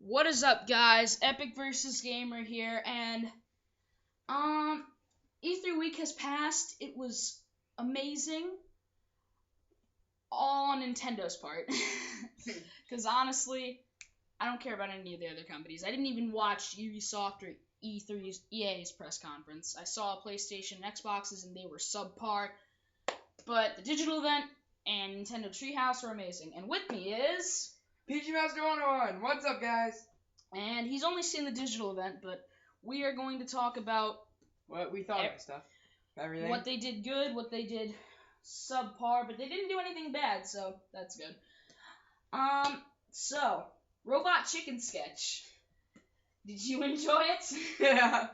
What is up, guys? Epic versus Gamer here, and E3 week has passed. It was amazing, all on Nintendo's part. Because honestly, I don't care about any of the other companies. I didn't even watch Ubisoft or EA's press conference. I saw PlayStation and Xboxes, and they were subpar. But the digital event and Nintendo Treehouse were amazing. And with me is Pichumaster101. What's up, guys? And he's only seen the digital event, but we are going to talk about what we thought of stuff. Everything. What they did good, what they did subpar, but they didn't do anything bad, so that's good. So, Robot Chicken Sketch. Did you enjoy it? Yeah.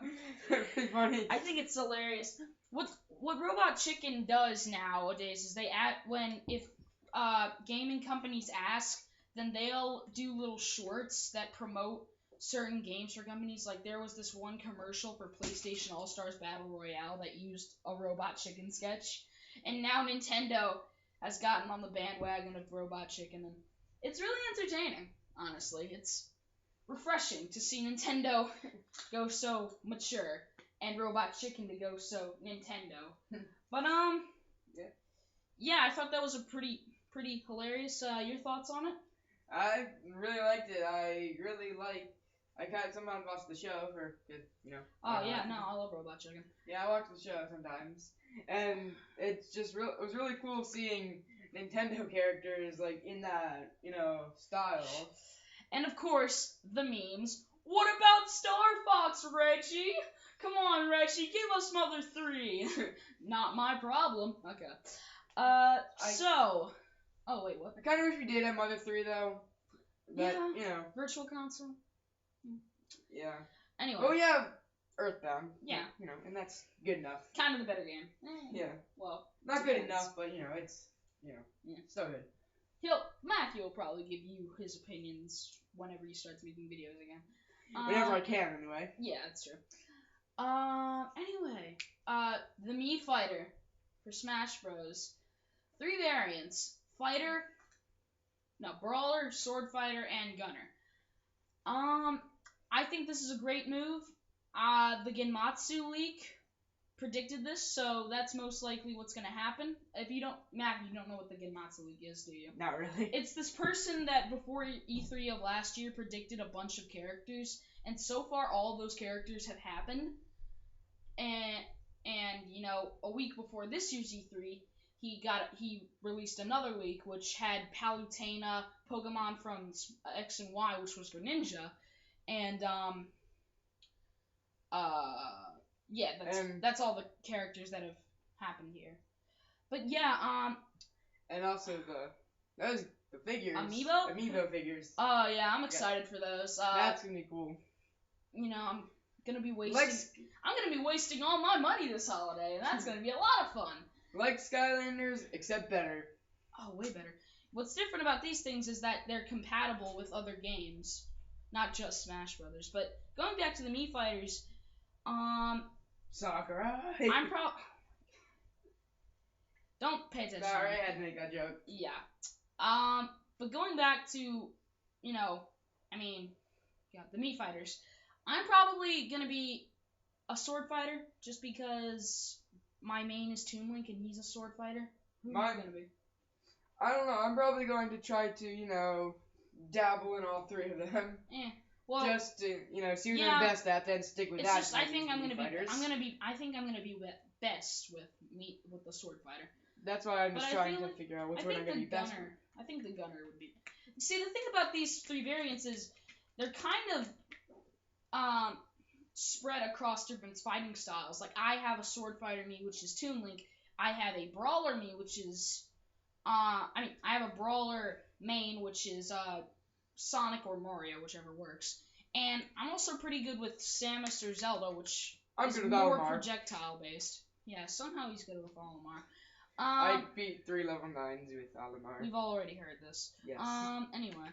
Pretty funny. I think it's hilarious. What Robot Chicken does nowadays is if gaming companies ask, then they'll do little shorts that promote certain games for companies. Like, there was this one commercial for PlayStation All-Stars Battle Royale that used a Robot Chicken sketch. And now Nintendo has gotten on the bandwagon of Robot Chicken, and it's really entertaining, honestly. It's refreshing to see Nintendo go so mature and Robot Chicken to go so Nintendo. But, yeah, I thought that was a pretty hilarious. Your thoughts on it? I really liked it. I kind of sometimes watch the show for good, Oh yeah, no, I love Robot Chicken. Yeah, I watch the show sometimes, and it was really cool seeing Nintendo characters like in that style. And of course, the memes. What about Star Fox, Reggie? Come on, Reggie, give us Mother 3. Not my problem. Okay. Oh, wait, what? I kind of wish we did have Mother 3, though. But, yeah. Virtual console. Yeah. Anyway. Oh, yeah. Earthbound. Yeah. And that's good enough. Kind of the better game. Yeah. Well. Not good enough, but, it's, still good. Matthew will probably give you his opinions whenever he starts making videos again. Whenever I can, anyway. Yeah, that's true. Anyway. The Mii Fighter for Smash Bros. 3 variants. Brawler, Sword Fighter, and Gunner. I think this is a great move. The Genmatsu leak predicted this, so that's most likely what's gonna happen. If you don't, Matt, you don't know what the Genmatsu leak is, do you? Not really. It's this person that before E3 of last year predicted a bunch of characters, and so far all those characters have happened. And a week before this year's E3, he released another leak which had Palutena, Pokemon from X and Y, which was Greninja, and that's all the characters that have happened here. But yeah, and also the figures. Amiibo figures. Oh yeah, I'm excited for those. That's gonna be cool. I'm gonna be wasting all my money this holiday, and that's gonna be a lot of fun. Like Skylanders, except better. Oh, way better. What's different about these things is that they're compatible with other games, not just Smash Brothers. But going back to the Mii Fighters, Sakurai. Don't pay attention. Sorry, I had to make that joke. Yeah. But going back to, the Mii Fighters, I'm probably gonna be a Sword Fighter just because my main is Toon Link and he's a Sword Fighter. Who are you gonna be? I don't know. I'm probably going to try to, dabble in all 3 of them. Well, just to, see what I'm best at, then stick with that. I think I'm gonna be best with the Sword Fighter. That's why I'm just trying to figure out which one I'm gonna be best with. I think the Gunner would be. See, the thing about these 3 variants is they're kind of spread across different fighting styles. Like, I have a Sword Fighter Mii, which is Toon Link. I have a Brawler Mii, which is I have a Brawler main, which is Sonic or Mario, which-ever works. And I'm also pretty good with Samus or Zelda, which is more projectile-based. Yeah, somehow he's good with Olimar. I beat 3 level 9s with Olimar. We've already heard this. Yes. Anyway.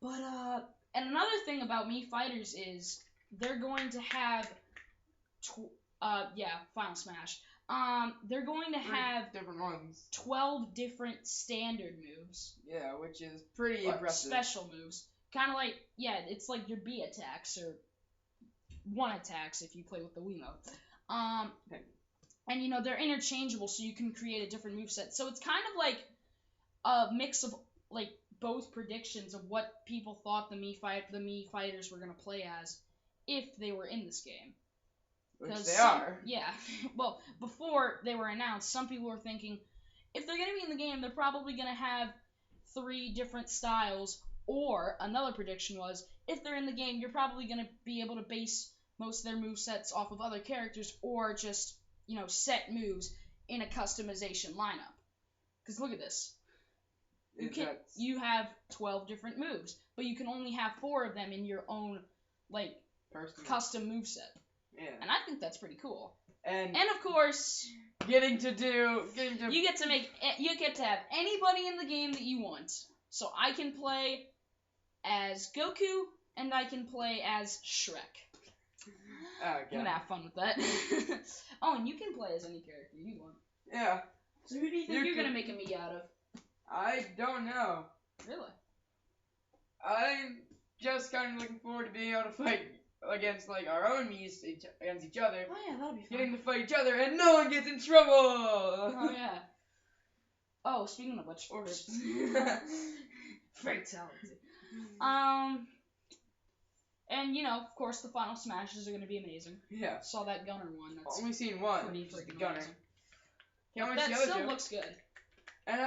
But, and another thing about Mii Fighters is they're going to have, Final Smash. They're going to have different ones. 12 different standard moves. Yeah, which is pretty impressive. Special moves. kind of like, yeah, it's like your B attacks or one attacks if you play with the Wiimote. And you know they're interchangeable, so you can create a different moveset. So it's kind of like a mix of like both predictions of what people thought the Mii fighters were gonna play as if they were in this game. Which they are. Yeah. Well, before they were announced, some people were thinking if they're gonna be in the game, they're probably gonna have 3 different styles. Or another prediction was if they're in the game, you're probably gonna be able to base most of their movesets off of other characters, or just set moves in a customization lineup. Because look at this. You have 12 different moves, but you can only have 4 of them in your own custom moveset. Yeah. And I think that's pretty cool. And of course, you get to have anybody in the game that you want. So I can play as Goku and I can play as Shrek. Okay. I'm gonna have fun with that. Oh, and you can play as any character you want. Yeah. So who do you think you're gonna make a Mii out of? I don't know. Really? I'm just kind of looking forward to being able to fight against our own Mii's against each other. Oh yeah, that'll be fun. Getting to fight each other and no one gets in trouble. Oh yeah. Oh, speaking of which, very talented. And of course, the final smashes are gonna be amazing. Yeah. Saw that Gunner one. That's only seen one. Pretty freaking Gunner. amazing. Can't That still looks good. And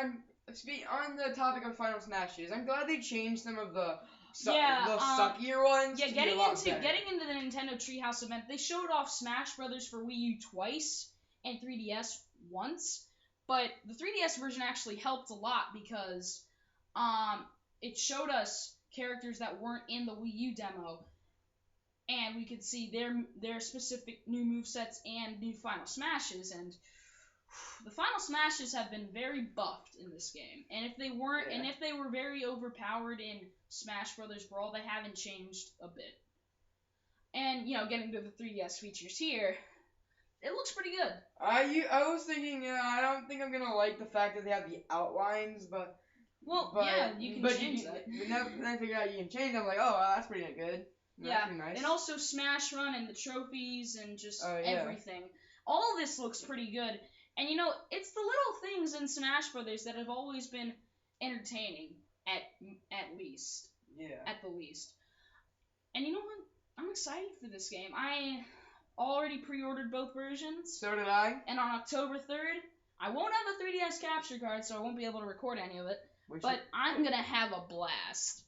on the topic of final smashes, I'm glad they changed some of the suckier ones. Yeah, getting into the Nintendo Treehouse event, they showed off Smash Brothers for Wii U twice and 3DS once, but the 3DS version actually helped a lot because it showed us characters that weren't in the Wii U demo, and we could see their specific new movesets and new final smashes, and the final smashes have been very buffed in this game. And if they weren't, and if they were very overpowered in Smash Brothers Brawl, they haven't changed a bit. And getting to the 3DS features here, it looks pretty good. I was thinking, I don't think I'm gonna like the fact that they have the outlines, but you can change that. When I figured out you can change, I'm like, oh, that's pretty good. That's pretty nice. And also Smash Run and the trophies and just everything. All of this looks pretty good. And it's the little things in Smash Brothers that have always been entertaining, at least. Yeah. At the least. And you know what? I'm excited for this game. I already pre-ordered both versions. So did I. And on October 3rd, I won't have a 3DS capture card, so I won't be able to record any of it. But I'm gonna have a blast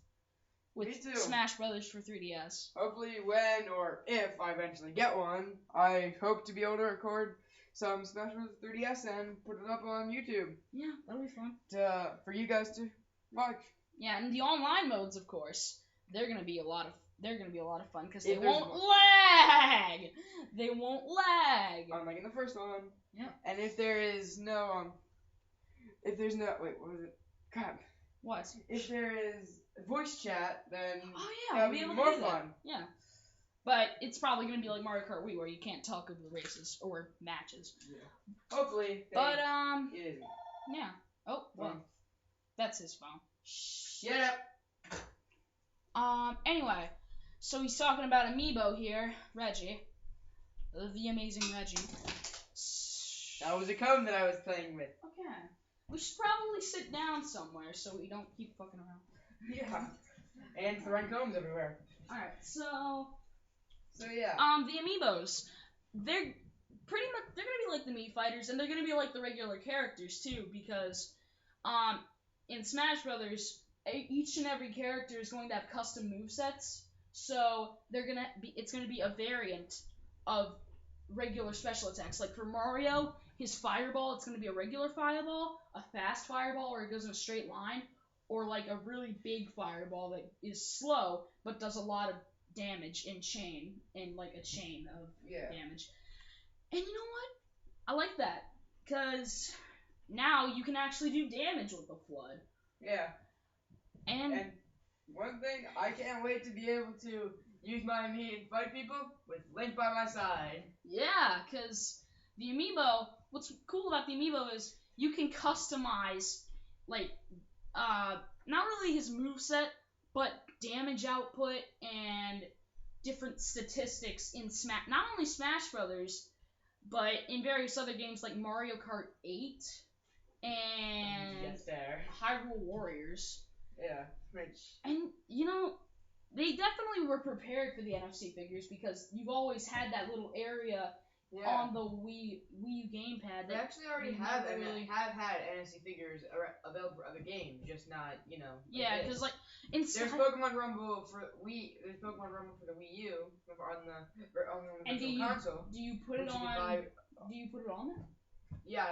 with Smash Brothers for 3DS. Hopefully, when or if I eventually get one, I hope to be able to record some Smash Bros. 3DS and put it up on YouTube. Yeah, that'll be fun. For you guys to watch. Yeah, and the online modes, of course, they're gonna be a lot of fun because they won't lag. They won't lag. Unlike in the first one. Yeah. And if there's no wait, what was it? Crap. What? If there is voice chat, then we'll be able to more do fun. That. Yeah. But it's probably going to be like Mario Kart Wii, where you can't talk over the races or matches. Yeah. Hopefully. But it isn't. Yeah. Oh well, that's his phone. Shut up. Anyway, so he's talking about Amiibo here, Reggie, the amazing Reggie. That was a code that I was playing with. Okay. We should probably sit down somewhere so we don't keep fucking around. Yeah. And throwing combs everywhere. Alright, so yeah. The Amiibos, they're gonna be like the Mii fighters, and they're gonna be like the regular characters too, because in Smash Brothers, each and every character is going to have custom movesets, so it's gonna be a variant of regular special attacks. Like for Mario, his fireball, it's gonna be a regular fireball, a fast fireball where it goes in a straight line, or like a really big fireball that is slow but does a lot of damage in a chain of damage. And you know what? I like that, because now you can actually do damage with the Flood. Yeah. And one thing, I can't wait to be able to use my Mii and fight people with Link by my side. Yeah, because the Amiibo, what's cool about the Amiibo is you can customize, not really his moveset, but damage output and different statistics in not only Smash Brothers, but in various other games like Mario Kart 8 and Yes, there. Hyrule Warriors. Yeah, which. And they definitely were prepared for the NFC figures because you've always had that little area on the Wii U gamepad. They actually already have had NFC figures available for other games, just not yeah, because like there's Pokemon Rumble for Wii. There's Pokemon Rumble for the Wii U on the virtual console. Do you put it on? Do you put it on there? Yeah,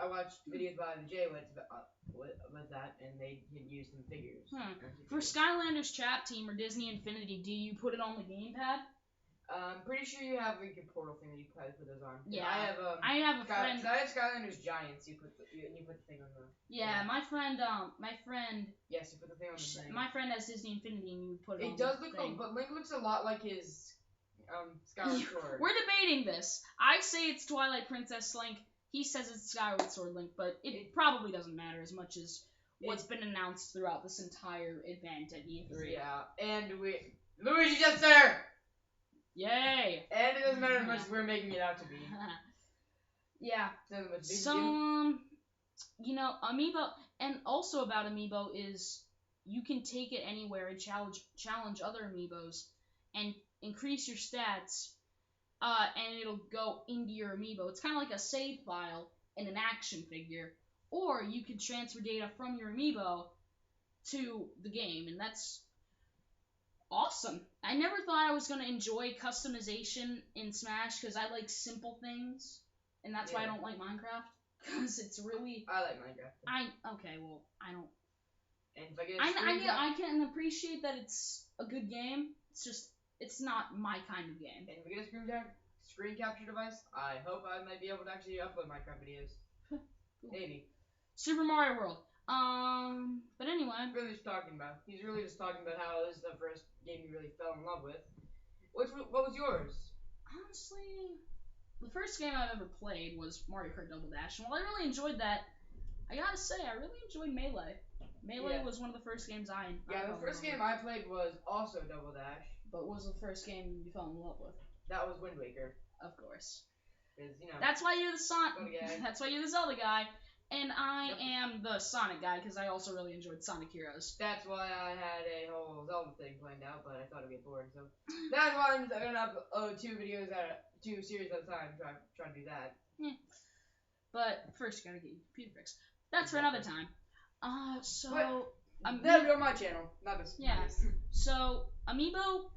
I watched videos by the J with that, and they used some figures. For Skylanders Trap Team or Disney Infinity, do you put it on the gamepad? I'm pretty sure you have like a portal thing that you probably put those on. Yeah, I have a friend. I have Skylanders Giants. You put the thing on the. Yeah, my friend. Yes, you put the thing on the thing. My friend has Disney Infinity, and you would put it on. It does look, but Link looks a lot like his Skyward Sword. We're debating this. I say it's Twilight Princess Link. He says it's Skyward Sword Link, but it probably doesn't matter as much as what's been announced throughout this entire event at E3. Yeah, and Luigi just there. Yay! And it doesn't matter as much as we're making it out to be. Yeah. So, Amiibo, and also about Amiibo is you can take it anywhere and challenge other Amiibos and increase your stats, and it'll go into your Amiibo. It's kind of like a save file in an action figure, or you can transfer data from your Amiibo to the game, and that's awesome. I never thought I was going to enjoy customization in Smash because I like simple things, and that's why I don't like Minecraft, because it's really. I like Minecraft. Okay, well, I don't. And if I get I can appreciate that it's a good game. It's just it's not my kind of game. And if we get a screen capture device, I hope I might be able to actually upload Minecraft videos. Cool. Maybe. Super Mario World. But anyway. He's really just talking about how this is the first game he really fell in love with. What was yours? Honestly, the first game I've ever played was Mario Kart Double Dash, and while I really enjoyed that, I gotta say I really enjoyed Melee. Melee was one of the first games I the first game I played was also Double Dash. But what was the first game you fell in love with? That was Wind Waker. Of course. That's why you're the That's why you're the Zelda guy. And I am the Sonic guy because I also really enjoyed Sonic Heroes. That's why I had a whole Zelda thing planned out, but I thought it'd get boring. So that's why I'm gonna upload 2 series at a time. Try to do that. Yeah. But first, you gotta get your computer fixed. That's for another time. That'll be on my channel, not this. Yeah. So Amiibo.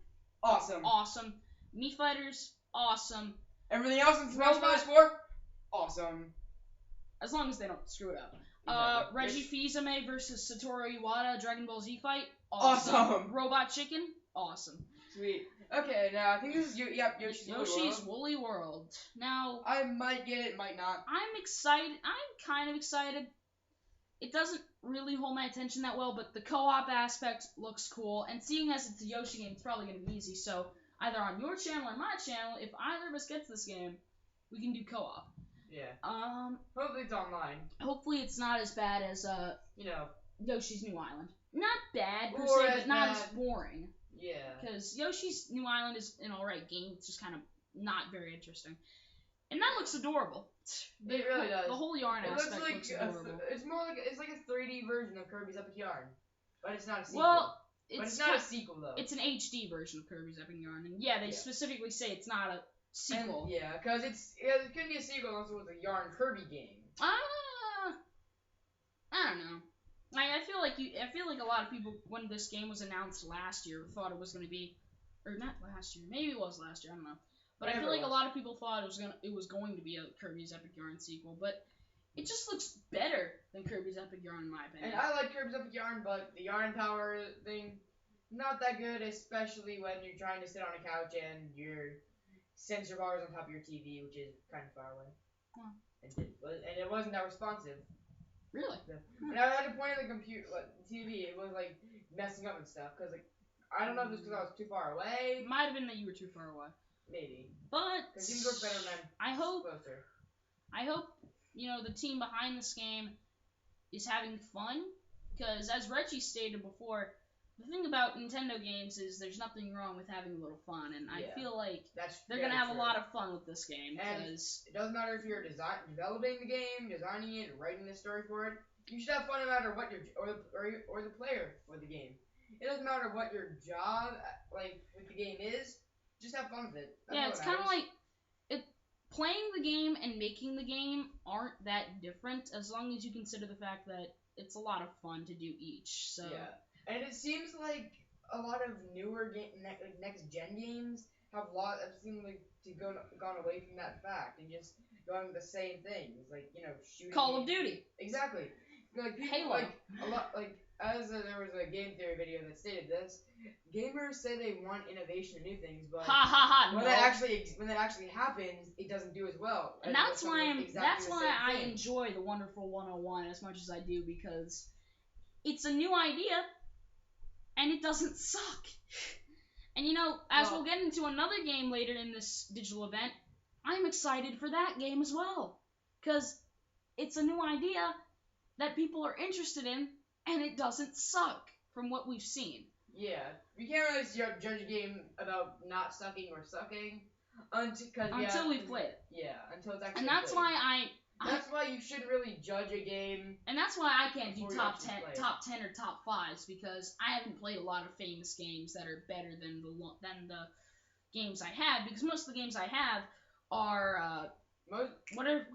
Awesome. Mii Fighters. Awesome. Everything else in Smash Bros. 4. Awesome. As long as they don't screw it up. Exactly. Reggie Fils-Aimé versus Satoru Iwata Dragon Ball Z fight. Awesome. Robot Chicken. Awesome. Sweet. Okay, now I think this is Yoshi's Woolly World. Now I might get it, might not. I'm excited. I'm kind of excited. It doesn't really hold my attention that well, but the co-op aspect looks cool. And seeing as it's a Yoshi game, it's probably gonna be easy. So either on your channel or my channel, if either of us gets this game, we can do co-op. Yeah. Hopefully it's online. Hopefully it's not as bad as Yoshi's New Island. Not bad per Or se, but not as boring. Yeah. Because Yoshi's New Island is an alright game. It's just kind of not very interesting. And that looks adorable. It really does. The whole yarn aspect looks adorable. It's like a 3D version of Kirby's Epic Yarn, but it's not a sequel. Well, it's not a sequel though. It's an HD version of Kirby's Epic Yarn, and they specifically say it's not a sequel. And, because it couldn't be a sequel unless it was a Yarn Kirby game. I don't know. I feel like a lot of people, when this game was announced last year, thought it was going to be, or not last year, maybe it was last year, I don't know. But I feel like a lot of people thought it was going to be a Kirby's Epic Yarn sequel, but it just looks better than Kirby's Epic Yarn in my opinion. And I like Kirby's Epic Yarn, but the Yarn Power thing, not that good, especially when you're trying to sit on a couch and your sensor bar is on top of your TV, which is kind of far away. Huh. And it wasn't that responsive. Really? And I had to point at the TV, it was like messing up and stuff, because I don't know if it's because I was too far away. It might have been that you were too far away. Maybe. But because things look better than closer. I hope the team behind this game is having fun, because as Reggie stated before, the thing about Nintendo games is there's nothing wrong with having a little fun, and I feel like That's they're very gonna have a true. lot of fun with this game And because it doesn't matter if you're developing the game, designing it, writing the story for it. You should have fun no matter what your or the player for the game. It doesn't matter what your job like with the game is. Just have fun with it. That's yeah, all it's that kind of matters. like playing the game and making the game aren't that different as long as you consider the fact that it's a lot of fun to do each. So Yeah, and it seems like a lot of newer like next gen games have seemed like to gone away from that fact and just going with the same things, like shooting. Call of Duty, Exactly. Like people Halo. like a lot like there was a game theory video that stated this. Gamers say they want innovation and new things, but Ha ha ha! when No. that actually happens, it doesn't do as well. And that's why exactly I enjoy the Wonderful 101 as much as I do, because it's a new idea and it doesn't suck. And as we'll get into another game later in this digital event, I'm excited for that game as well, because it's a new idea that people are interested in, and it doesn't suck from what we've seen. Yeah, you can't really judge a game about not sucking or sucking until we play it. Yeah, until it's actually. And that's played. why That's why you shouldn't really judge a game. And that's why I can't do before you top actually 10, play it. top 10 or top 5s, because I haven't played a lot of famous games that are better than the games I have, because most of the games I have are what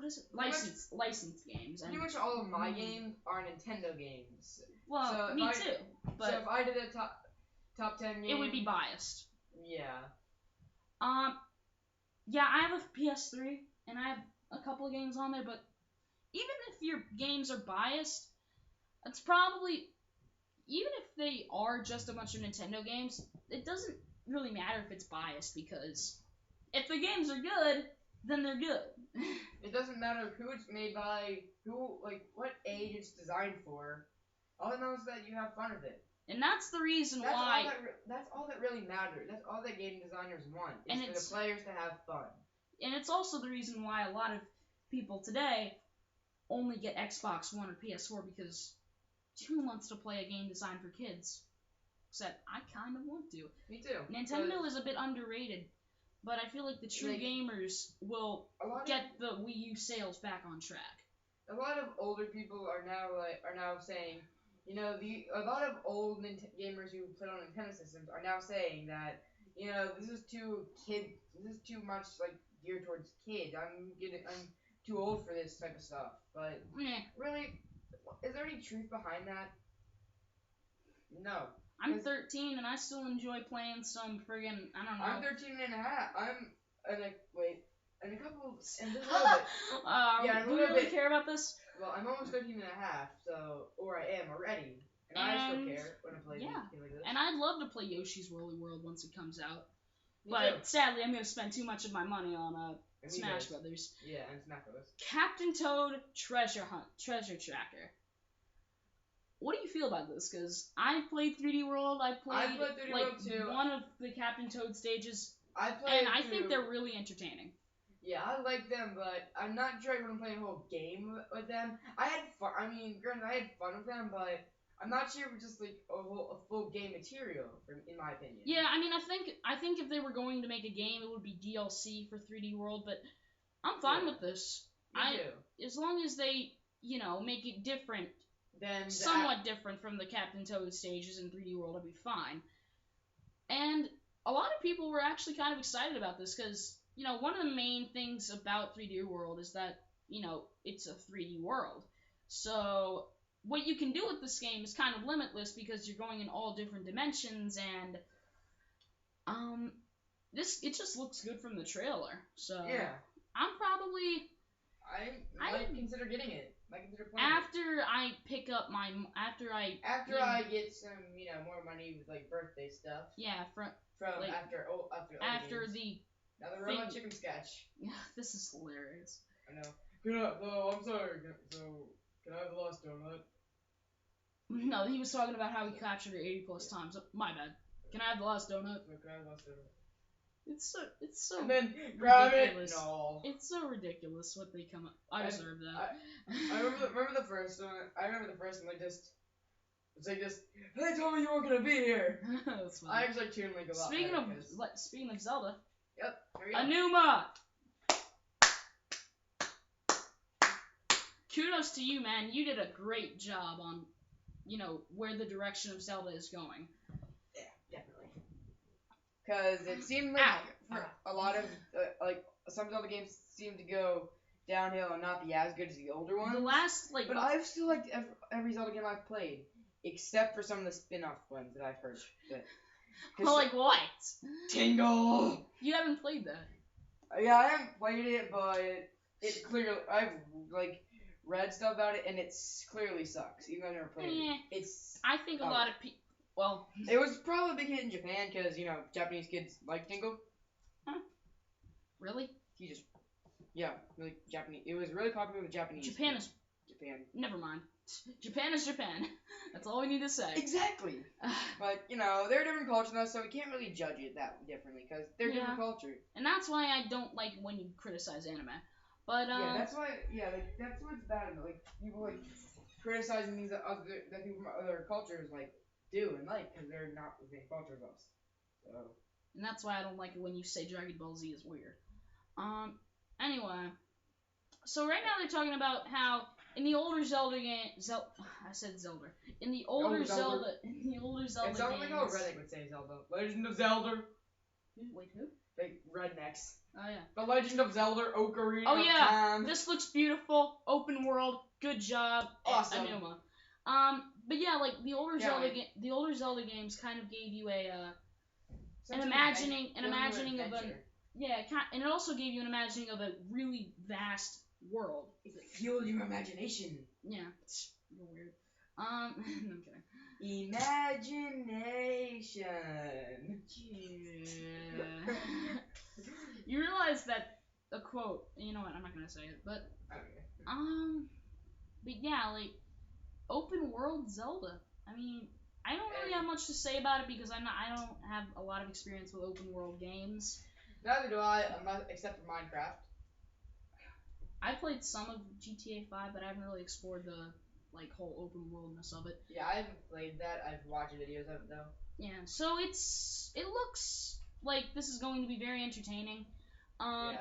is it? Licensed games. Pretty much all of my games are Nintendo games. Well, so me too. But so if I did a top 10 game, it would be biased. Yeah. Yeah, I have a PS3 and I have a couple of games on there, but even if your games are biased, it's probably, even if they are just a bunch of Nintendo games, it doesn't really matter if it's biased, because if the games are good, then they're good. It doesn't matter who it's made by, what age it's designed for. All it knows is that you have fun with it. And that's the reason why. That's all that really matters. That's all that game designers want, is for the players to have fun. And it's also the reason why a lot of people today only get Xbox One or PS4, because who wants to play a game designed for kids? Except I kind of want to. Me too. Nintendo is a bit underrated, but I feel like the true gamers will get the Wii U sales back on track. A lot of older people are now saying, a lot of old gamers who played on Nintendo systems are now saying that, this is too much geared towards kids. I'm too old for this type of stuff. But really, is there any truth behind that? No. I'm 13 and I still enjoy playing some friggin', I don't know. I'm 13 and a half. In a couple, in just a little bit. Do you really care about this? Well, I'm almost 13 and a half, or I am already. And I still care when I play games like this. And I'd love to play Yoshi's Woolly World once it comes out. Me but too. Sadly, I'm going to spend too much of my money on Smash Brothers. Yeah, and Smash Brothers. Captain Toad Treasure Tracker. What do you feel about this? Because I played 3D World. I played 3D World too. One of the Captain Toad stages. I think they're really entertaining. Yeah, I like them, but I'm not sure I want to play a whole game with them. I had fun. I mean, granted, I had fun with them, but I'm not sure if just a full game material, in my opinion. Yeah, I mean, I think if they were going to make a game, it would be DLC for 3D World, but I'm fine with this. Me too. As long as they, make it different, somewhat different from the Captain Toad stages in 3D World, I'd be fine. And a lot of people were actually kind of excited about this, because, one of the main things about 3D World is that, it's a 3D world. So what you can do with this game is kind of limitless, because you're going in all different dimensions, and it just looks good from the trailer. So yeah, I'm probably I might consider getting it. Might consider playing after I pick up my I get some more money with birthday stuff. Yeah, after the now the robot chicken sketch. Yeah, this is hilarious. I know. I'm sorry. So, can I have the last donut? No, he was talking about how he captured it 80 plus times. My bad. Can I have the last donut? Can I have the last donut? It's so and then grab ridiculous. It. No. It's so ridiculous what they come up. I deserve that. I remember the first one. I remember the first one. It's like just, they told me you weren't gonna be here. That's funny. I actually like Toon Link a lot. Speaking of Zelda. Yep. There we go. Anuma. Kudos to you, man. You did a great job on, where the direction of Zelda is going. Yeah, definitely. Because it seemed like a lot of some Zelda games seem to go downhill and not be as good as the older ones. The last but I've still liked every Zelda game I've played, except for some of the spin-off ones that I've heard. Well, like what? Tingle. You haven't played that. Yeah, I haven't played it, but it clearly I've read stuff about it, and it's clearly sucks. Even though I've never played it. I think a lot of people. Well, it was probably a big hit in Japan because Japanese kids like Tingle. Huh? Really? Really Japanese. It was really popular with Japanese. Japan. Never mind. Japan is Japan. That's all we need to say. Exactly. But they're a different culture than us, so we can't really judge it that differently because they're different culture. And that's why I don't like when you criticize anime. But that's why. Yeah, that's what's bad about people criticizing things that people from other cultures do and because they're not the same culture as us. So. And that's why I don't like it when you say Dragon Ball Z is weird. Anyway, so right now they're talking about how in the older Zelda game, I said Zelda. In the older Zelda. It sounds like how Redneck would say Zelda. Legend of Zelda. Wait, who? Rednecks. Oh yeah. The Legend of Zelda Ocarina of Time. This looks beautiful. Open world. Good job. Awesome. Anuma. But yeah, the older Zelda games kind of gave you an imagining of an and it also gave you an imagining of a really vast world. It fueled your imagination. Yeah, it's weird. I'm kidding. Imagination. Yeah. You realize that a quote. You know what? I'm not gonna say it, but okay. But yeah, open world Zelda. I mean, I don't really have much to say about it because I don't have a lot of experience with open world games. Neither do I, except for Minecraft. I played some of GTA 5, but I haven't really explored the whole open worldness of it. Yeah, I haven't played that. I've watched videos of it though. Yeah, so it looks like this is going to be very entertaining. I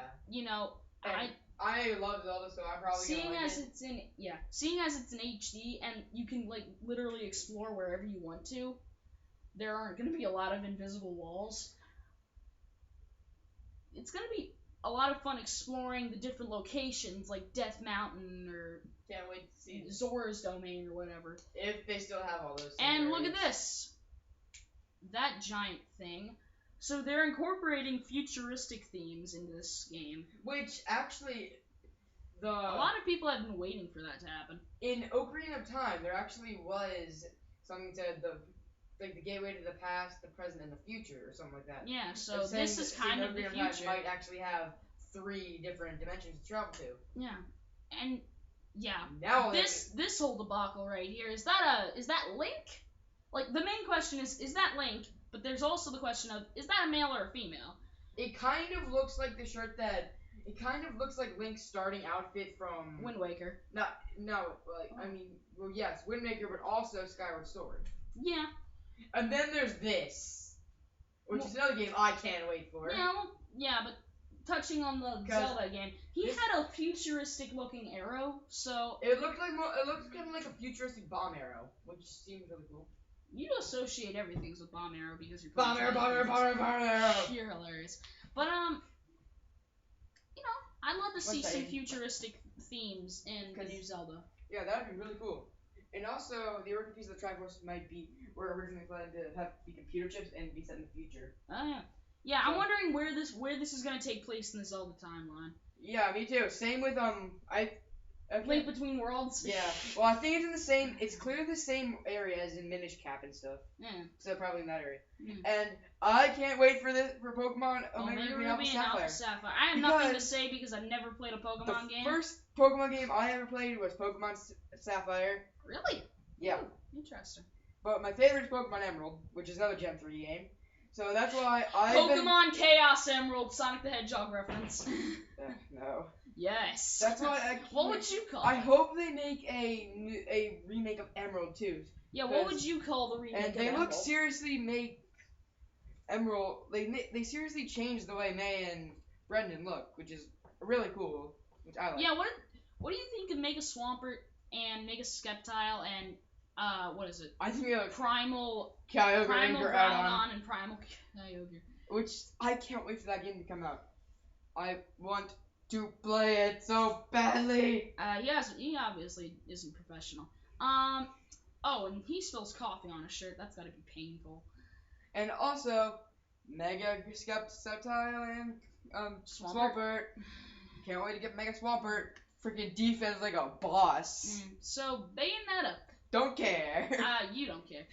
love Zelda, so I'm probably seeing as it's in HD and you can literally explore wherever you want to. There aren't going to be a lot of invisible walls. It's going to be a lot of fun exploring the different locations like Death Mountain or can't wait to see Zora's Domain or whatever. If they still have all those. And look at this. That giant thing. So they're incorporating futuristic themes into this game. Which actually a lot of people have been waiting for that to happen. In Ocarina of Time, there actually was something said the gateway to the past, the present, and the future, or something like that. Yeah, so this is kind of the future. Might actually have 3 different dimensions to travel to. Yeah, and now this whole debacle right here is that Link? The main question is that Link? But there's also the question of is that a male or a female? It kind of looks like the shirt that. It kind of looks like Link's starting outfit from Wind Waker. Yes, Wind Waker, but also Skyward Sword. Yeah. And then there's this, which is another game I can't wait for. Yeah, but touching on the Zelda game, he had a futuristic-looking arrow, so it looked kind of like a futuristic bomb arrow, which seems really cool. You associate everything with bomb arrow because you're bomb arrow. You're hilarious, but I'd love to see some futuristic themes in the new Zelda. Yeah, that'd be really cool. And also, the original piece of the Triforce were originally planned to be computer chips and be set in the future. Oh yeah. Yeah, so, I'm wondering where this is gonna take place in the Zelda timeline. Yeah, me too. Same with Link Between Worlds. Yeah. Well, I think it's in the same. It's clearly the same area as in Minish Cap and stuff. Yeah. So probably in that area. And I can't wait for Pokemon Omega Ruby and Alpha Sapphire. I have nothing to say because I've never played a Pokemon game. The first Pokemon game I ever played was Pokemon Sapphire. Really? Yeah. Ooh, interesting. But my favorite is Pokemon Emerald, which is another Gen 3 game. So that's why Pokemon Chaos Emerald, Sonic the Hedgehog reference. No. Yes. That's why what would you call I hope they make a remake of Emerald too. Yeah, what would you call the remake And of they Emerald? seriously make Emerald. They seriously changed the way May and Brendan look, which is really cool. Which I like. Yeah, what do you think of Mega Swampert and Mega Skeptile and what is it? I think we Primal Kyogre Primal and Groudon and Primal Kyogre. which I can't wait for that game to come out. I want to play it so badly. He obviously isn't professional. Oh, and he spills coffee on his shirt. That's gotta be painful. And also, Mega Sceptile and Swampert. Can't wait to get Mega Swampert. Freaking defense like a boss. So Bayonetta. Don't care. You don't care.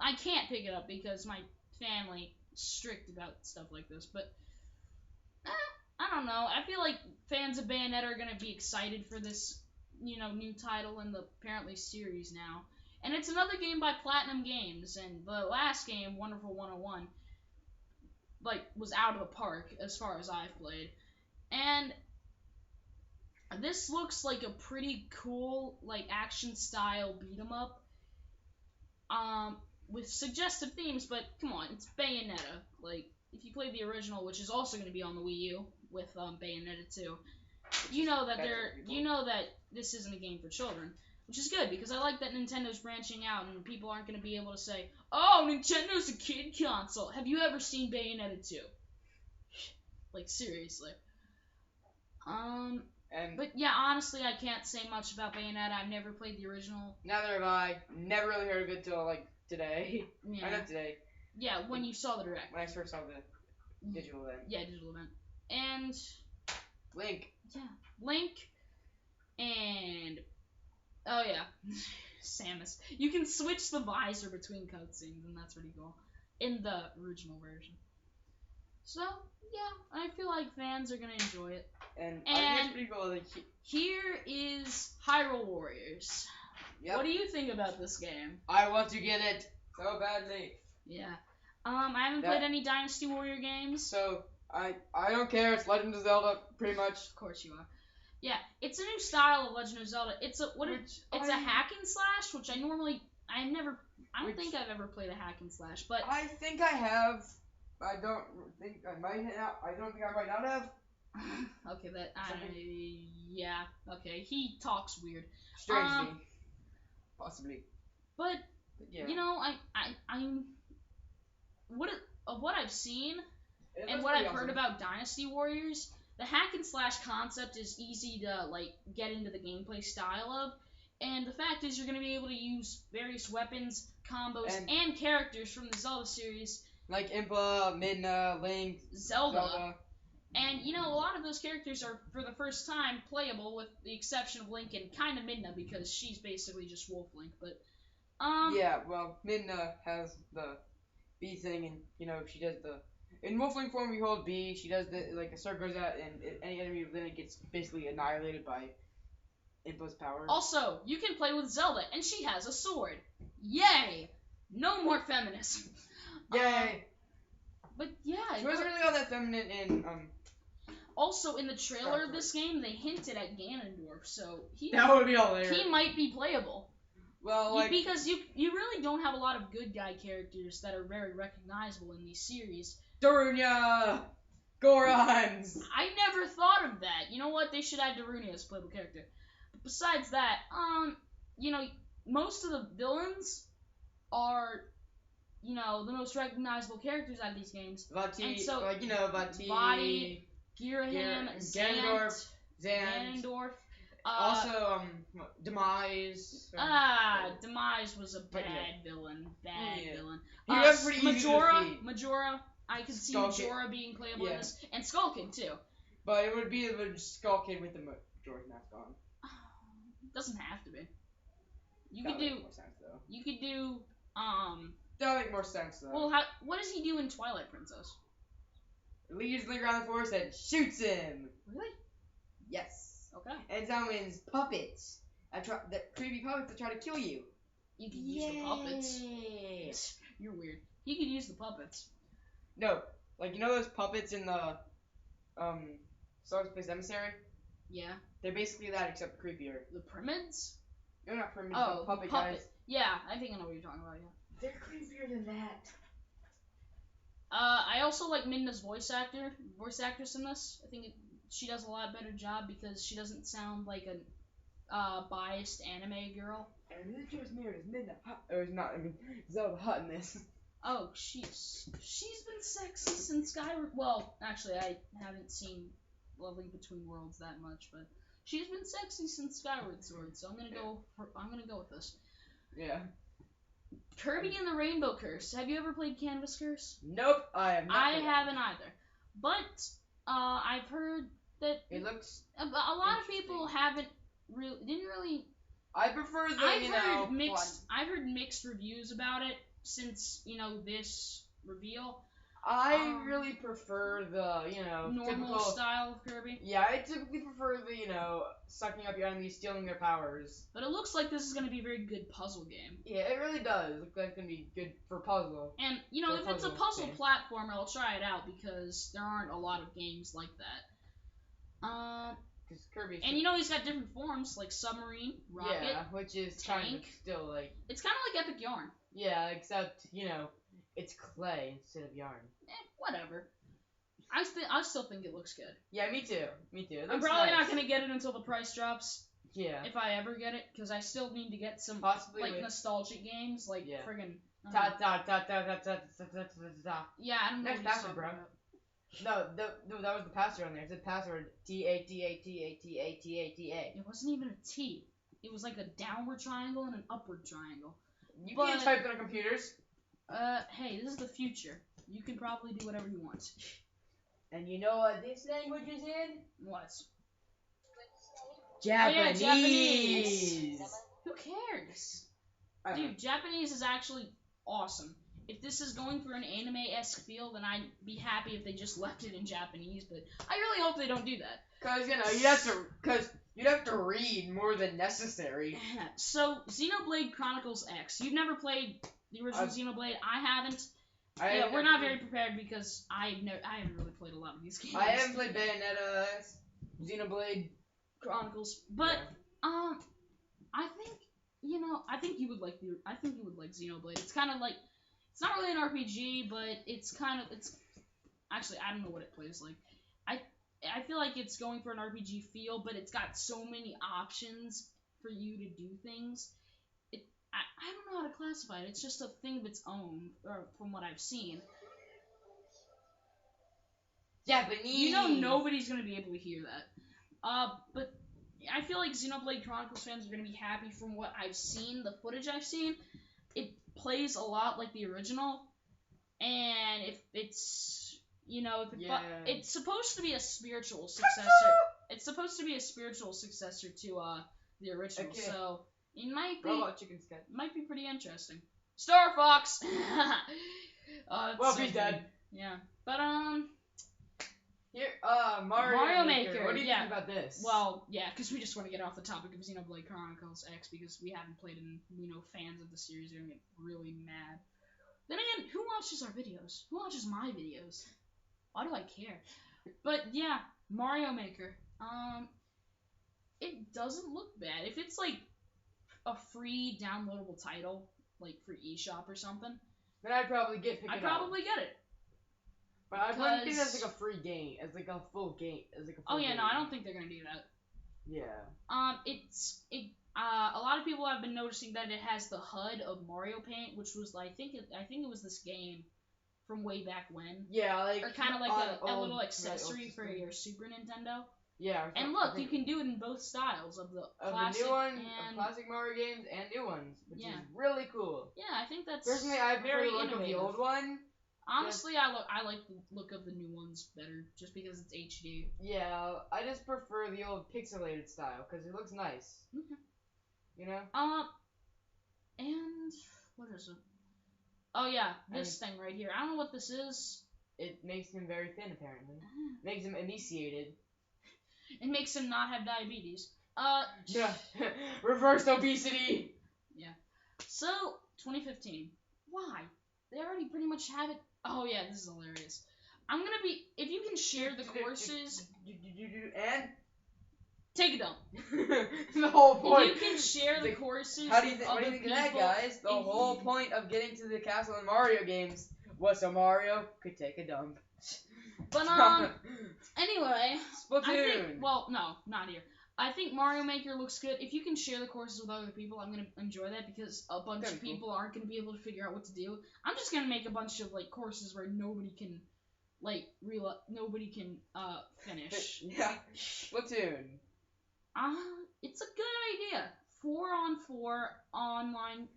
I can't pick it up because my family is strict about stuff like this. But I don't know. I feel like fans of Bayonetta are gonna be excited for this, new title in the apparently series now. And it's another game by Platinum Games, and the last game, Wonderful 101, was out of the park as far as I've played. And this looks like a pretty cool, action style beat 'em up. With suggestive themes, but come on, it's Bayonetta. If you play the original, which is also going to be on the Wii U with Bayonetta 2, you know that this isn't a game for children, which is good because I like that Nintendo's branching out and people aren't going to be able to say, "Oh, Nintendo's a kid console." Have you ever seen Bayonetta 2? Seriously. But yeah, honestly, I can't say much about Bayonetta. I've never played the original. Neither have I. Never really heard of it till today. Yeah. Not today. Yeah, when you saw the direct. When I first saw the digital event. Yeah, digital event. And Link. Yeah, Link. And oh yeah, Samus. You can switch the visor between cutscenes, and that's pretty cool in the original version. So yeah, I feel like fans are gonna enjoy it. And I think it's pretty cool. Here is Hyrule Warriors. Yep. What do you think about this game? I want to get it so badly. Yeah. I haven't played any Dynasty Warrior games. So I don't care. It's Legend of Zelda, pretty much. Of course you are. Yeah, it's a new style of Legend of Zelda. It's a hack and slash, which I don't think I've ever played a hack and slash, but I think I have. I don't think I might have. I don't think I might not have. Okay, yeah. Okay, he talks weird. Strangely, possibly. But yeah. I'm what I've seen and what I've heard about Dynasty Warriors, the hack and slash concept is easy to get into the gameplay style of, and the fact is you're going to be able to use various weapons, combos, and characters from the Zelda series, like Impa, Midna, Link, Zelda. And a lot of those characters are for the first time playable, with the exception of Link and kind of Midna because she's basically just Wolf Link. But yeah, well, Midna has the B thing, and she does the. In Wolf Link form, you hold B. She does a circle goes out, and any enemy within it gets basically annihilated by Impa's power. Also, you can play with Zelda, and she has a sword. Yay! No more feminism. Yay! But yeah, she wasn't really all that feminine in Also, in the trailer of this game, they hinted at Ganondorf, so that would be hilarious. He might be playable. Well, because you really don't have a lot of good guy characters that are very recognizable in these series. Darunia, Gorons. I never thought of that. You know what? They should add Darunia as a playable character. But besides that, most of the villains are, the most recognizable characters out of these games. Vati, and so, Vati, Vati, Girahim, Ganondorf. Also, Demise. Demise was a bad villain. Bad villain. He was pretty easy to defeat. Majora. I could see Majora being playable in this, and Skull Kid too. But it would be the Skull Kid with the Majora mask on. Doesn't have to be. You That could would do. Make more sense, though. You could do. That would make more sense though. Well, what does he do in Twilight Princess? Leads Link around the forest and shoots him. Really? Yes. Okay. And summons puppets. The creepy puppets that try to kill you. You could use the puppets. You're weird. He could use the puppets. No, those puppets in the Star Space Emissary. Yeah. They're basically that, except creepier. The Primids? They're not Primids, Oh, the puppet guys. Yeah, I think I know what you're talking about, yeah. They're creepier than that. I also like Midna's voice actress in this. I think she does a lot better job because she doesn't sound like a biased anime girl. And who just mirrored is Midna hot? Or is not? I mean, Zelda hot in this. Oh, she's been sexy since Skyward. Well, actually, I haven't seen Link Between Worlds that much, but she's been sexy since Skyward Sword. So I'm gonna go with this. Yeah. Kirby and the Rainbow Curse. Have you ever played Canvas Curse? Nope, I have not. I haven't either. But I've heard that it looks. A lot of people didn't really. I prefer the I've heard mixed reviews about it since this reveal. I really prefer the normal typical style of Kirby. Yeah, I typically prefer the sucking up your enemies, stealing their powers. But it looks like this is gonna be a very good puzzle game. Yeah, it really does look like it's gonna be good for puzzle. And if it's a puzzle platformer, I'll try it out because there aren't a lot of games like that. Because Kirby. And he's got different forms like submarine, rocket, which is tank. kind of still like. It's kind of like Epic Yarn. Yeah, except it's clay instead of yarn. Whatever. I still think it looks good. Yeah, me too. I'm probably not gonna get it until the price drops. Yeah. If I ever get it, because I still need to get some nostalgic games like friggin'. Ta ta ta ta ta ta ta ta ta. Yeah, I don't know. Next password, bro. No, that was the password on there. It said password TATATATATA. It wasn't even a T. It was like a downward triangle and an upward triangle. You can't type on computers. Hey, this is the future. You can probably do whatever you want. And you know what this language is in? What? Japanese. Oh, yeah, Japanese. Who cares? Dude, Japanese is actually awesome. If this is going for an anime-esque feel, then I'd be happy if they just left it in Japanese, but I really hope they don't do that. Because you'd have to read more than necessary. So, Xenoblade Chronicles X. You've never played the original Xenoblade? I haven't. We're not very prepared because I haven't really played a lot of these games. I haven't played Bayonetta, Xenoblade Chronicles, but I think you would like Xenoblade. It's kind of like, it's not really an RPG, but it's actually, I don't know what it plays like. I feel like it's going for an RPG feel, but it's got so many options for you to do things. I don't know how to classify it. It's just a thing of its own, from what I've seen. Japanese. Nobody's gonna be able to hear that. But I feel like Xenoblade Chronicles fans are gonna be happy from what I've seen, the footage I've seen. It plays a lot like the original, and if it's it's supposed to be a spiritual successor. It's supposed to be a spiritual successor to the original. Okay. So it might be pretty interesting. Star Fox. Well, he's dead. Yeah, but Here, Mario Maker. What do you think about this? Well, yeah, because we just want to get off the topic of Xenoblade Chronicles X because we haven't played and fans of the series are gonna get really mad. Then again, who watches our videos? Who watches my videos? Why do I care? But yeah, Mario Maker. It doesn't look bad. If it's like a free downloadable title, like for eShop or something, then I'd probably get it. But I wouldn't think that's like a free game, as like a full game, Oh yeah, no, I don't think they're gonna do that. Yeah. A lot of people have been noticing that it has the HUD of Mario Paint, which was I think it was this game from way back when. Yeah, like or kind of like a little accessory for your Super Nintendo. Yeah. And look, you can do it in both styles of the classic the new one, and classic Mario games and new ones, which is really cool. Yeah, I think that's personally I prefer the look innovative. of the old one. Honestly, I like the look of the new ones better, just because it's HD. Yeah, I just prefer the old pixelated style because it looks nice. Okay. You know. And what is it? Oh yeah, this thing right here. I don't know what this is. It makes him very thin, apparently. Makes him emaciated. It makes him not have diabetes. Yeah. Reversed obesity. Yeah. So 2015. Why? They already pretty much have it. Oh yeah, this is hilarious. I'm gonna be. If you can share the courses. And take a dump. The whole point. If you can share the courses How do you with think? What do other you think of that, people, guys? The whole point of getting to the castle in Mario games was so Mario could take a dump. But anyway, Splatoon. No, not here. I think Mario Maker looks good. If you can share the courses with other people, I'm gonna enjoy that because a bunch of people aren't gonna be able to figure out what to do. I'm just gonna make a bunch of like courses where nobody can finish. Yeah. Splatoon. It's a good idea. 4-on-4 online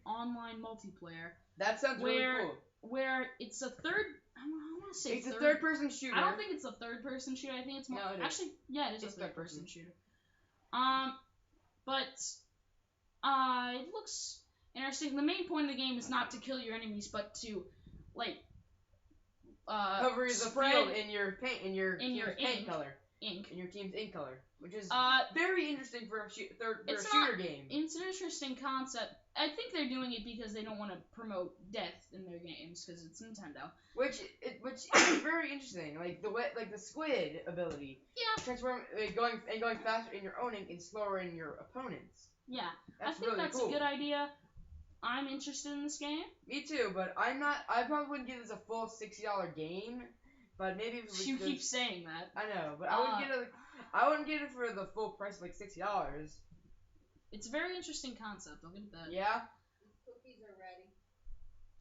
multiplayer. That sounds really cool. Where it's a third. I want to say it's a third-person shooter. I don't think it's a third-person shooter. I think it's more. No, it is. Actually, yeah, it is a third-person shooter. But it looks interesting. The main point of the game is not to kill your enemies, but to like cover the field in your paint ink color. In your team's ink color, which is very interesting for a shooter game. It's an interesting concept. I think they're doing it because they don't want to promote death in their games because it's Nintendo. Which is very interesting. Like the squid ability. Yeah. Transform going faster in your own ink and slower in your opponent's. Yeah. That's I think really that's cool. a good idea. I'm interested in this game. Me too, but I'm not. I probably wouldn't give this a full $60 game. But maybe if you keep saying that. I know, but I wouldn't get it for the full price of like $60. It's a very interesting concept. I'll give it that. Yeah. The cookies are ready.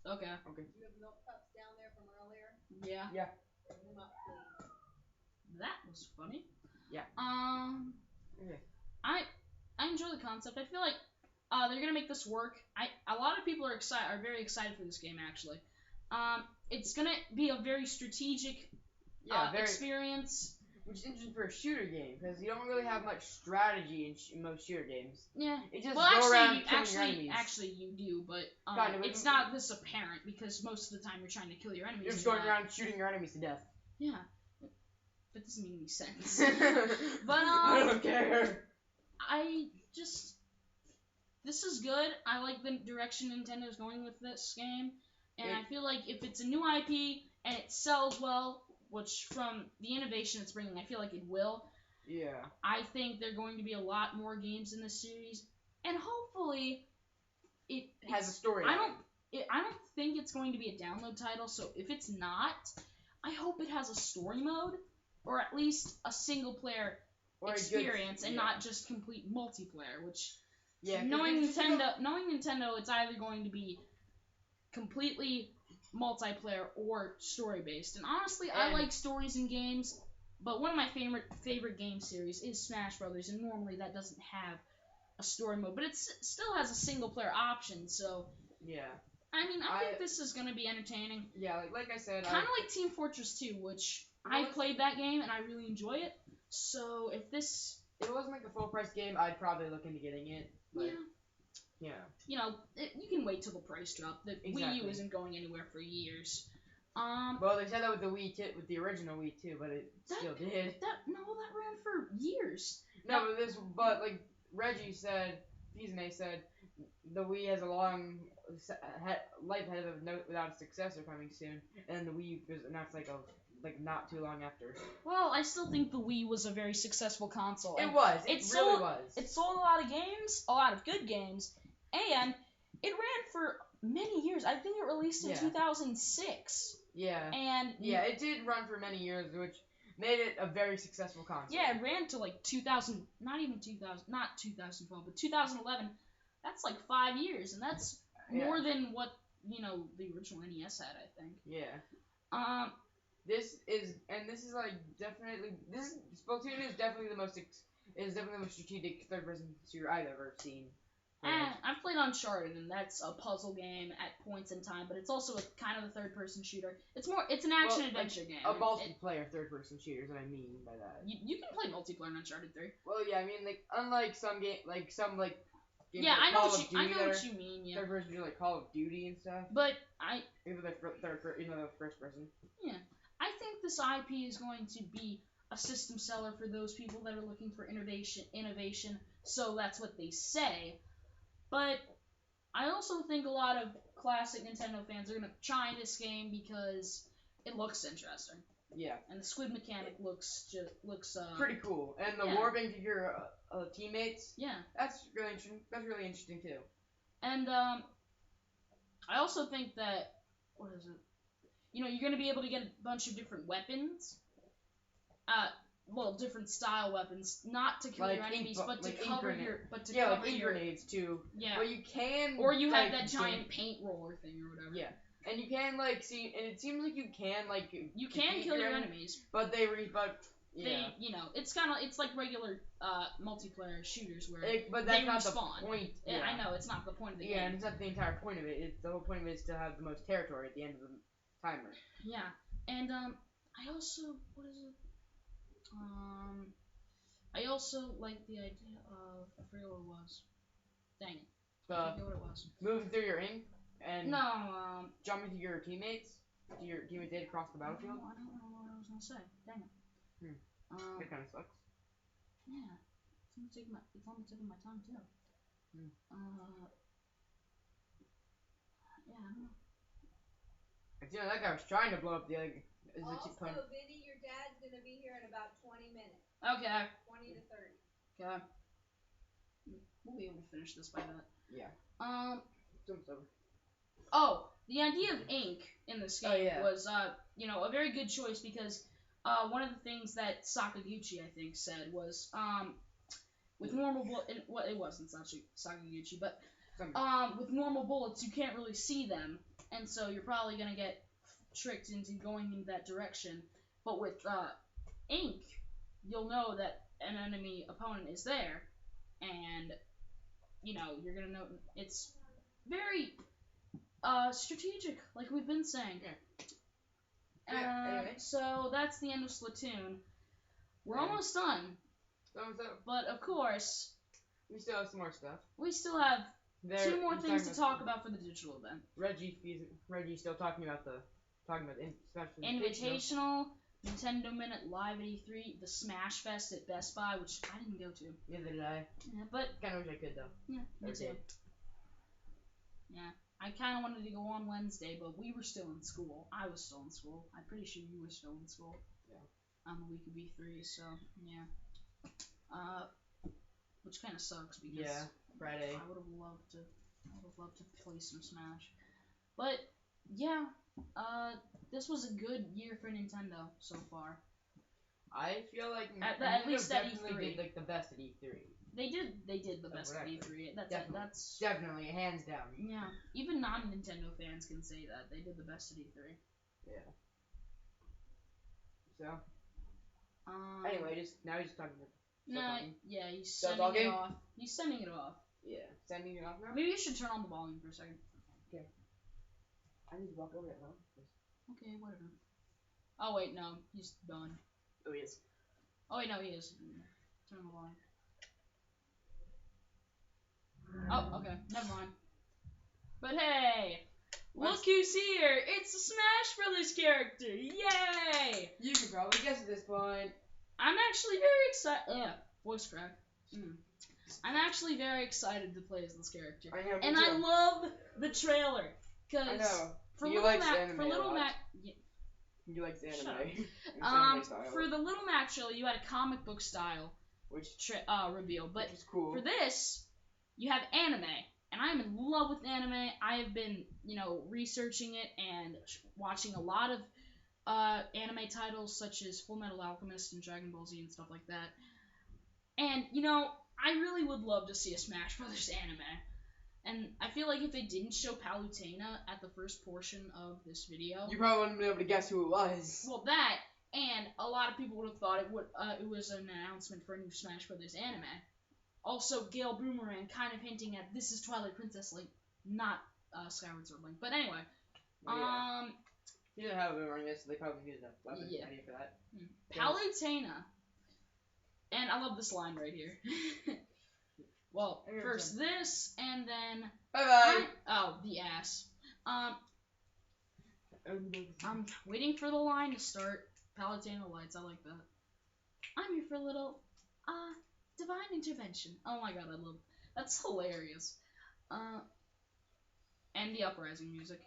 Okay. You have milk cups down there from earlier. Yeah. Yeah. Bring them up, please. That was funny. Yeah. Okay. I enjoy the concept. I feel like they're gonna make this work. A lot of people are very excited for this game actually. It's gonna be a very strategic experience. Which is interesting for a shooter game, because you don't really have much strategy in most shooter games. Yeah. It just go around killing your enemies. Actually, you do, but kind of, it's not this apparent, because most of the time you're trying to kill your enemies. You're just going around shooting your enemies to death. Yeah. That doesn't make any sense. But, I don't care. This is good. I like the direction Nintendo's going with this game. And I feel like if it's a new IP and it sells well, which from the innovation it's bringing, I feel like it will. Yeah. I think there are going to be a lot more games in this series, and hopefully it has a story. I don't think it's going to be a download title. So if it's not, I hope it has a story mode, or at least a single player experience, and not just complete multiplayer. Which, knowing Nintendo, it's either going to be completely multiplayer or story based. And honestly, I like stories in games, but one of my favorite game series is Smash Brothers, and normally that doesn't have a story mode, but it still has a single player option. So yeah, I mean, I think this is gonna be entertaining. Yeah, like I said, kind of like Team Fortress 2, which I played that game and I really enjoy it. So if it wasn't like a full price game, I'd probably look into getting it. But yeah. You know, you can wait till the price drop. The Wii U isn't going anywhere for years. Well, they said that with the Wii with the original Wii too, but it still did. That ran for years. No, but like Reggie said, Fizme said, the Wii has a long life ahead of it without a successor coming soon, and the Wii was announced like not too long after. Well, I still think the Wii was a very successful console. It was. It really was. It sold a lot of games, a lot of good games, and it ran for many years. I think it released in 2006. Yeah. And it did run for many years, which made it a very successful console. Yeah, it ran to like 2000, not 2012, but 2011. That's like 5 years, and that's more than what the original NES had, I think. Yeah. Splatoon is definitely the most strategic third-person shooter I've ever seen. I've played Uncharted, and that's a puzzle game at points in time, but it's also kind of a third-person shooter. It's an action-adventure game. A multiplayer third-person shooter is what I mean by that. You can play multiplayer in Uncharted 3. Well, yeah, I mean, like, unlike some games like yeah, I know what you mean. Yeah. Third-person shooter like Call of Duty and stuff. But even the first person. Yeah, I think this IP is going to be a system seller for those people that are looking for innovation. So that's what they say. But I also think a lot of classic Nintendo fans are gonna try this game because it looks interesting. Yeah. And the squid mechanic looks pretty cool. And the warping figure teammates. Yeah. That's really interesting. That's really interesting too. And I also think that what is it? You're gonna be able to get a bunch of different weapons. Well, different style weapons, not to kill Like your enemies, but to like cover ink your, but to yeah, cover like ink your. grenades too. Yeah. But you can. Or you have like, that giant paint roller thing or whatever. Yeah. And you can like see, and it seems like you can like You can kill your enemies, but yeah. It's like regular multiplayer shooters where but that's they not respawn. the point. Yeah, I know it's not the point of the game. Yeah, and it's not the entire point of it. The whole point of it is to have the most territory at the end of the timer. Yeah, and I also I also like the idea of I forget what it was. Dang it, I forget what it was. Moving through your ink and No, jumping to your teammates. To your teammates across the battlefield. I don't know what I was gonna say. Dang it. That kind of sucks. Yeah, it's on the tip of my tongue too. Yeah, I don't know. That guy was trying to blow up the other. Also, Vinny, your dad's gonna be here in about 20 minutes. Okay. 20 to 30. Okay. We'll be able to finish this by that. Yeah. Oh, the idea of ink in this game was a very good choice because one of the things that Sakaguchi I think said was with normal it wasn't Sakaguchi, but with normal bullets you can't really see them, and so you're probably gonna get tricked into going in that direction. But with ink, you'll know that an enemy opponent is there, and you're gonna know it's very strategic, like we've been saying. Anyway. So that's the end of Splatoon. We're almost done. But of course, we still have some more stuff. We still have 2 more things to talk about for the digital event. Reggie's still talking about the Invitational, Nintendo Minute Live at E3, the Smash Fest at Best Buy, which I didn't go to. Neither did I. Yeah, but kind of wish I could though. Yeah, me too. Yeah, I kind of wanted to go on Wednesday, but we were still in school. I was still in school. I'm pretty sure you were still in school. Yeah. On the week of E3, so yeah. Which kind of sucks because Friday. I would have loved to play some Smash, but yeah, this was a good year for Nintendo so far. I feel like at least at E3 E3 did like the best at E3. They did the best at E3. That's definitely hands down. Yeah, even non-Nintendo fans can say that they did the best at E3. Yeah. So. Anyway, now he's talking. Yeah, he's sending it off. He's sending it off. Yeah, sending it off now. Maybe you should turn on the volume for a second. Okay. I need to walk over it now. Okay, whatever. Oh wait, no, he's done. Oh, he is. Oh wait, no, he is. Turn the volume. Oh, okay, never mind. But hey, look who's here! It's a Smash Brothers character! Yay! You can probably guess at this point. I'm actually very excited. Voice crack. I'm actually very excited to play as this character. I love the trailer because for Little Mac, you like the anime. For the Little Mac trailer, you had a comic book style reveal, but which is cool. For this, you have anime, and I'm in love with anime. I have been, researching it and watching a lot of anime titles such as Full Metal Alchemist and Dragon Ball Z and stuff like that. And, I really would love to see a Smash Brothers anime. And I feel like if they didn't show Palutena at the first portion of this video, you probably wouldn't be able to guess who it was. Well, that, and a lot of people would have thought it was an announcement for a new Smash Brothers anime. Also, Gale Boomerang kind of hinting at this is Twilight Princess Link, not Skyward Sword Link. But anyway, He didn't have a boomerang yet, so they probably used a weapon ready for that. Palutena. And I love this line right here. Well, first this, and then... Bye-bye! Oh, the ass. I'm waiting for the line to start. Palutena lights, I like that. I'm here for a little, divine intervention. Oh my god, I love... That's hilarious. And the uprising music.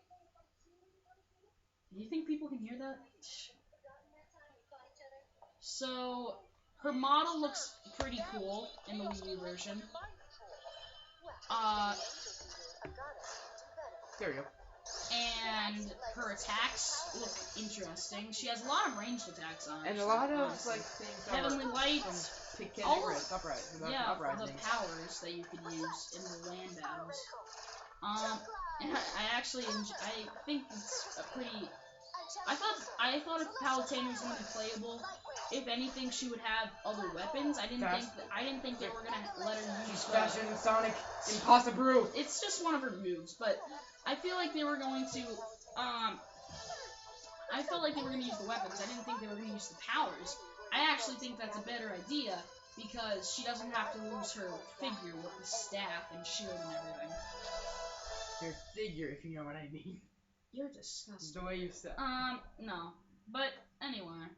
Do you think people can hear that? So, her model looks pretty cool in the Wii U version. There we go. And her attacks look interesting. She has a lot of ranged attacks on. And a lot of like things. Heavenly Light. All uprising. The powers that you could use in the land battles. And I think it's a pretty. I thought if Palutena was gonna be playable, if anything, she would have other weapons. I didn't think they were gonna let her use. Fashion Sonic Impossible. It's just one of her moves, but I feel like they were going to. I felt like they were gonna use the weapons. I didn't think they were gonna use the powers. I actually think that's a better idea because she doesn't have to lose her figure with the staff and shield and everything. Your figure, if you know what I mean. You're disgusting. The way you said. No. But anyway,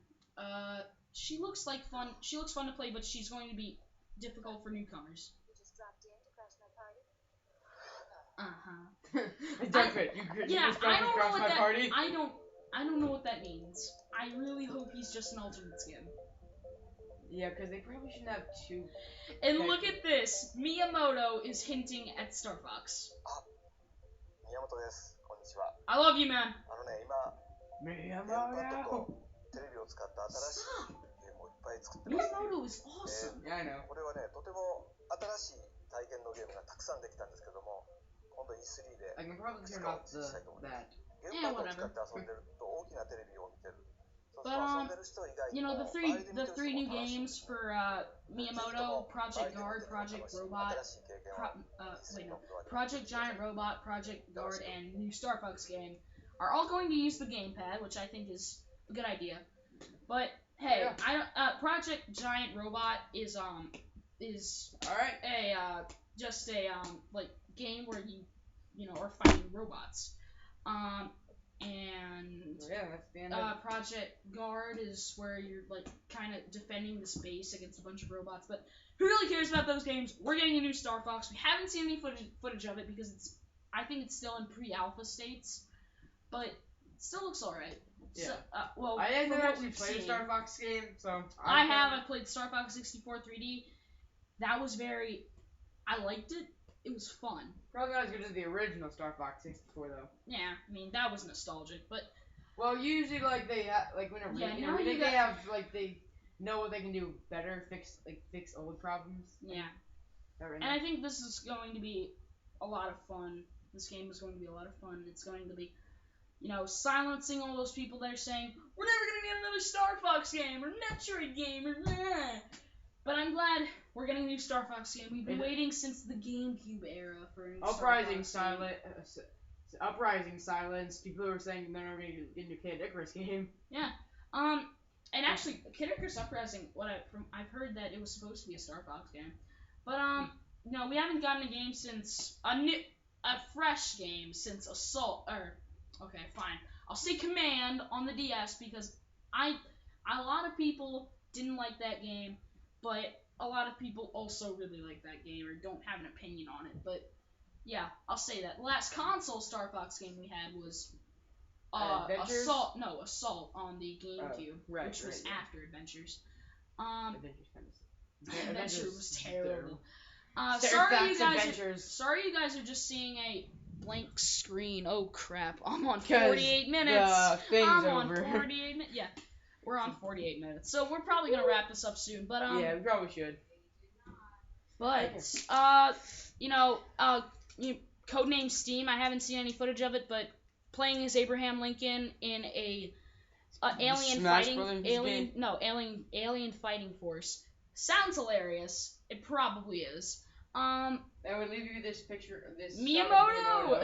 she looks like fun. She looks fun to play, but she's going to be difficult for newcomers. You just dropped in to crash my party? Yeah, I don't know what that. Party? I don't know what that means. I really hope he's just an alternate skin. Yeah, because they probably shouldn't have two. And look at this. Miyamoto is hinting at Star Fox. I love you, man. Miyamoto. Miyamoto is awesome. Yeah, I know. I can probably turn off that. Yeah, whatever. But the three new games for Miyamoto, Project Guard, Project Robot, Project Giant Robot, Project Guard, and new Star Fox game are all going to use the gamepad, which I think is a good idea. But hey, yeah. Project Giant Robot is alright. Just a like game where you know are fighting robots. And yeah, that's the end of Project Guard is where you're like kind of defending the space against a bunch of robots. But who really cares about those games? We're getting a new Star Fox. We haven't seen any footage of it because I think it's still in pre-alpha states, but it still looks alright. Yeah. So, well, I haven't actually played a Star Fox game, so I played Star Fox 64 3D. That was I liked it. It was fun. Probably not as good as the original Star Fox 64 though. Yeah, I mean that was nostalgic, but well, usually like they like when they have like they know what they can do better, fix old problems. Yeah. And I think this is going to be a lot of fun. This game is going to be a lot of fun. It's going to be, silencing all those people that are saying we're never gonna get another Star Fox game or Metroid game or nah. But I'm glad we're getting a new Star Fox game. We've been waiting since the GameCube era for a new Uprising Silence. People who are saying they're never going to get a new Kid Icarus game. Yeah. And actually, Kid Icarus Uprising. I've heard that it was supposed to be a Star Fox game, but no, we haven't gotten a game since a fresh game since Assault. Okay, fine. I'll say Command on the DS because a lot of people didn't like that game. But a lot of people also really like that game or don't have an opinion on it. But yeah, I'll say that. The last console Star Fox game we had was Assault on the GameCube, which was after Adventures. Adventure was terrible. Sorry you guys are just seeing a blank screen. Oh crap! I'm on 48 minutes. I'm on 48 minutes. Yeah. We're on 48 minutes, so we're probably gonna wrap this up soon. But yeah, we probably should. But Codename Steam. I haven't seen any footage of it, but playing as Abraham Lincoln in a alien fighting force sounds hilarious. It probably is. I would leave you this picture of this. Miyamoto.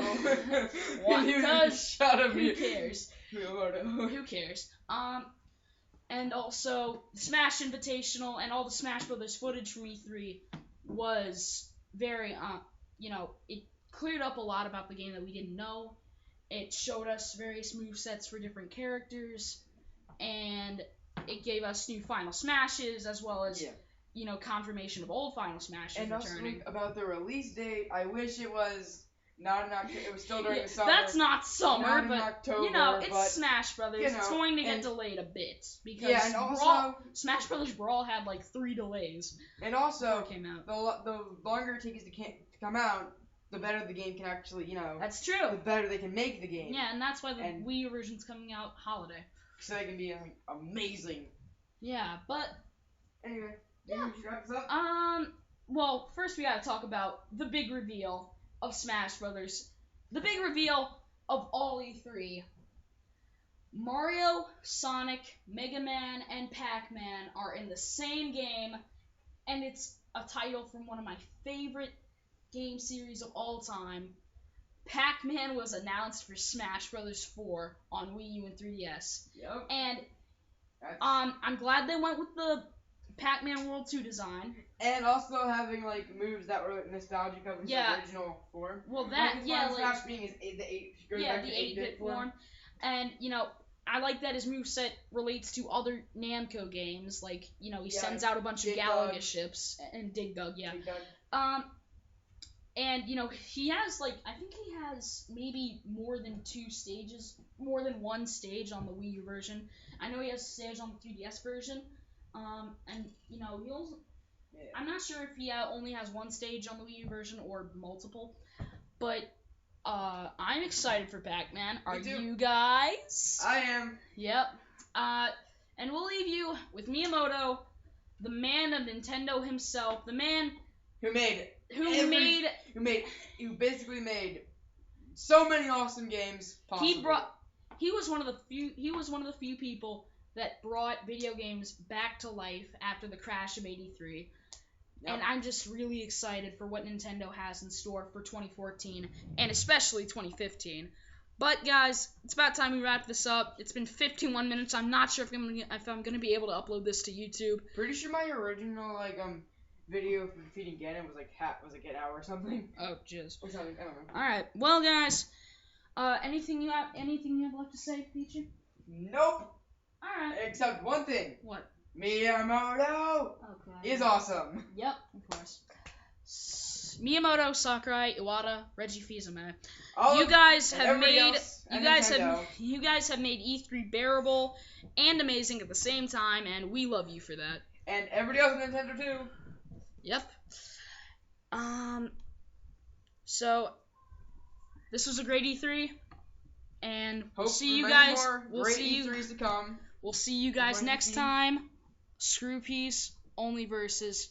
Who cares? Miyamoto. Who cares? And also, Smash Invitational and all the Smash Brothers footage from E3 was very, it cleared up a lot about the game that we didn't know. It showed us various movesets for different characters, and it gave us new Final Smashes, as well as, confirmation of old Final Smashes and returning. Also, about the release date, I wish it was Not in October. It was still during Yeah, the summer. that's not summer, Not in but October, you know, it's but, Smash Brothers. you know, It's going to get and- delayed a bit because Yeah, and also Smash Brothers Brawl had like 3 delays and before also it came out. the longer it takes to come out, the better the game can actually, That's the true. better they can make the game. Yeah, and that's why the And- Wii U version's coming out holiday. So they can be amazing. Yeah, but Anyway, Yeah. you wrap this up. well, first we gotta talk about the big reveal of Smash Brothers. The big reveal of all E3. Mario, Sonic, Mega Man, and Pac-Man are in the same game, and it's a title from one of my favorite game series of all time. Pac-Man was announced for Smash Brothers 4 on Wii U and 3DS. Yep. And That's- I'm glad they went with the Pac-Man World 2 design. And also having moves that were nostalgic of his Yeah. original form. Well, that yeah, Smash being his the 8-bit form. And I like that his moveset relates to other Namco games. Like he sends out a bunch of Dig Galaga Dug. ships and Dig Dug. Yeah. Dig Dug. And he has I think he has maybe more than one stage on the Wii U version. I know he has a stage on the 3DS version. And he also, Yeah. I'm not sure if he only has one stage on the Wii U version or multiple, but I'm excited for Pac-Man. Are Me too. you guys? I am. Yep. And we'll leave you with Miyamoto, the man of Nintendo himself, the man Who made who basically made so many awesome games possible. he was one of the few people that brought video games back to life after the crash of '83. Yep. And I'm just really excited for what Nintendo has in store for 2014 and especially 2015. But guys, it's about time we wrap this up. It's been 51 minutes. I'm not sure if I'm gonna be able to upload this to YouTube. Pretty sure my original video for defeating Ganon was an hour or something. Oh, jizz. Or something. I don't know. All right. Well, guys, anything you have left to say, Pichu? Nope. All right. Except one thing. What? Miyamoto Okay. is awesome. Yep, of course. Miyamoto, Sakurai, Iwata, Reggie Fils-Aimé. You guys have made you guys have made E3 bearable and amazing at the same time, and we love you for that. And everybody else on Nintendo too. Yep. So this was a great E3, and we'll see you guys. We'll see E3s to come. We'll see you guys One next team. time. Screw peace. Only versus